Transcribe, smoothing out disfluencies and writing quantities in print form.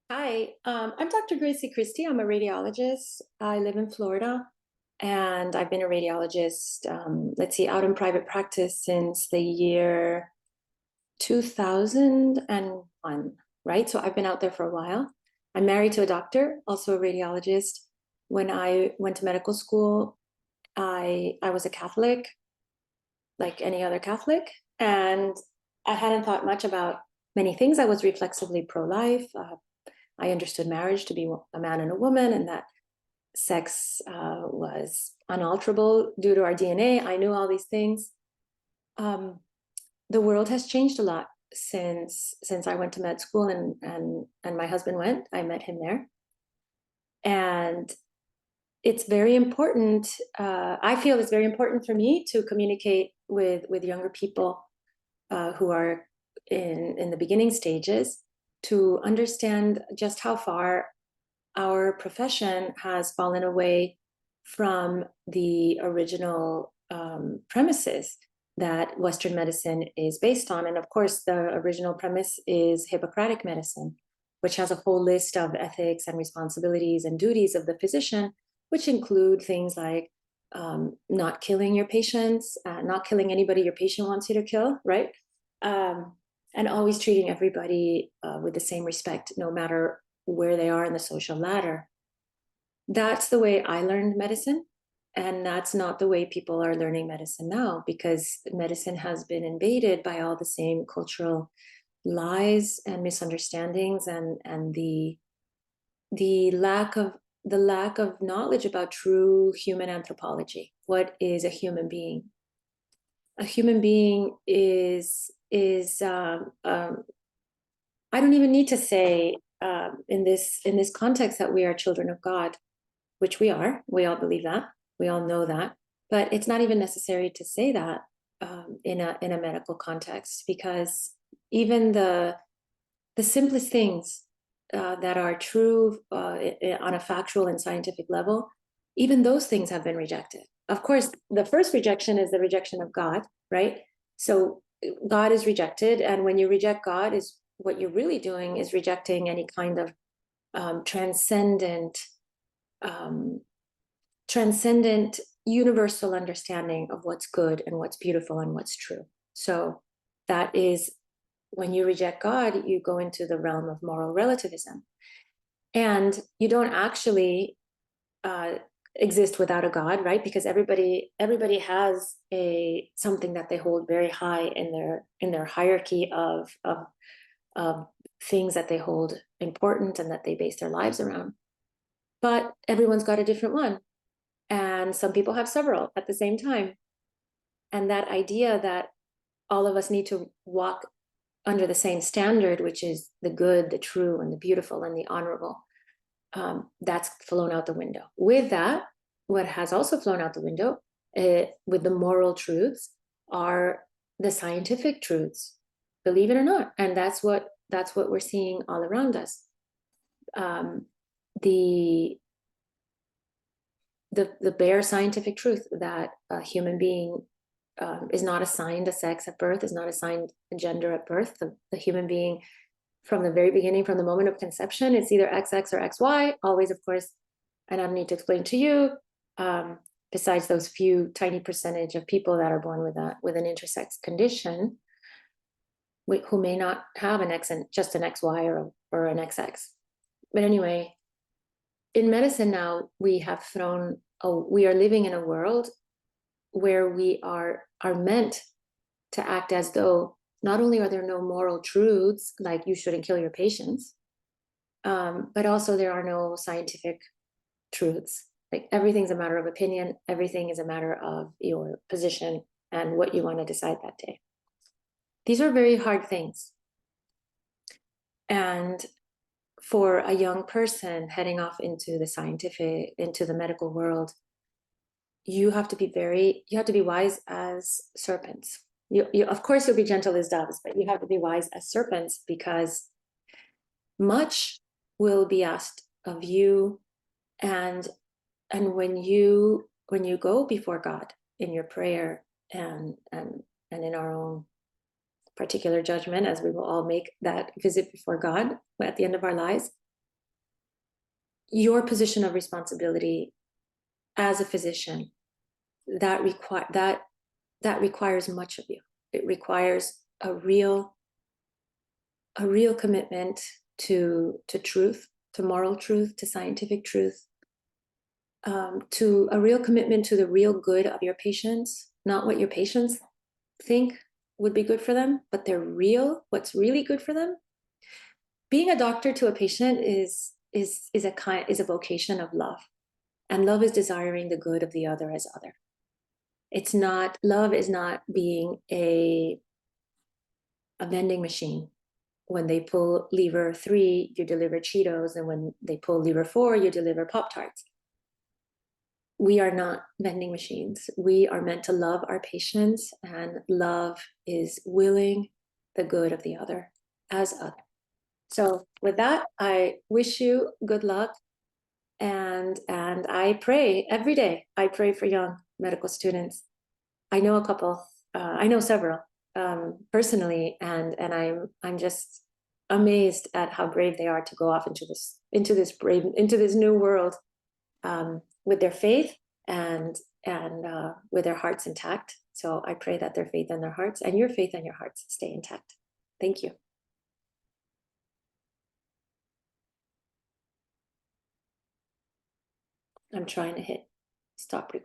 Hi, I'm Dr. Gracie Christie. I'm a radiologist. I live in Florida, and I've been a radiologist, let's see, out in private practice since the year 2001, right? So I've been out there for a while. I'm married to a doctor, also a radiologist. When I went to medical school, I was a Catholic, like any other Catholic, and I hadn't thought much about many things. I was reflexively pro-life. I understood marriage to be a man and a woman, and that sex was unalterable due to our DNA. I knew all these things. Um, the world has changed a lot since I went to med school and my husband went. I met him there, and it's very important. I feel it's very important for me to communicate with younger people who are in the beginning stages to understand just how far our profession has fallen away from the original premises that Western medicine is based on. And of course, the original premise is Hippocratic medicine, which has a whole list of ethics and responsibilities and duties of the physician, which include things like not killing your patients, not killing anybody your patient wants you to kill, right? Um, and always treating everybody with the same respect, no matter where they are in the social ladder. That's the way I learned medicine. And that's not the way people are learning medicine now, because medicine has been invaded by all the same cultural lies and misunderstandings and the lack of knowledge about true human anthropology. What is a human being? A human being is I don't even need to say in this context that we are children of God, which we are. We all believe that. We all know that. But it's not even necessary to say that in a medical context, because even the simplest things that are true on a factual and scientific level, even those things have been rejected. Of course, the first rejection is the rejection of God, right? So God is rejected, and when you reject God, is what you're really doing is rejecting any kind of transcendent um, transcendent universal understanding of what's good and what's beautiful and what's true. So that is when you reject God, you go into the realm of moral relativism. And you don't actually uh, exist without a God, right? Because everybody has a something that they hold very high in their hierarchy of things that they hold important and that they base their lives around. But everyone's got a different one. And some people have several at the same time. And that idea that all of us need to walk under the same standard, which is the good, the true, and the beautiful, and the honorable, that's flown out the window. With that, what has also flown out the window with the moral truths are the scientific truths, believe it or not. And that's what we're seeing all around us. Um, the the bare scientific truth that a human being is not assigned a sex at birth, is not assigned a gender at birth. The human being, from the very beginning, from the moment of conception, it's either XX or XY, always, of course. And I don't need to explain to you, um, besides those few tiny percentage of people that are born with an intersex condition, who may not have an X and just an XY or an XX. But anyway, in medicine now, we have thrown, oh, we are living in a world where we are meant to act as though not only are there no moral truths, like you shouldn't kill your patients, but also there are no scientific truths. Like everything's a matter of opinion, everything is a matter of your position and what you want to decide that day. These are very hard things. And for a young person heading off into the scientific, into the medical world, you have to be wise as serpents. Of course, you'll be gentle as doves, but you have to be wise as serpents, because much will be asked of you. And when you go before God in your prayer and in our own particular judgment, as we will all make that visit before God at the end of our lives, your position of responsibility as a physician, that requires much of you. It requires a real commitment to truth, to moral truth, to scientific truth, to a real commitment to the real good of your patients, not what your patients think would be good for them, but what's really good for them. Being a doctor to a patient is a vocation of love, and love is desiring the good of the other as other. It's not Love is not being a vending machine. When they pull lever 3, you deliver Cheetos, and when they pull lever 4, you deliver Pop-Tarts. We are not vending machines. We are meant to love our patients, and love is willing the good of the other as other. So with that, I wish you good luck, and I pray every day. I pray for young medical students. I know a couple. I know several personally, and I'm just amazed at how brave they are to go off into this new world with their faith and with their hearts intact. So I pray that their faith and their hearts, and your faith and your hearts, stay intact. Thank you. I'm trying to hit stop recording.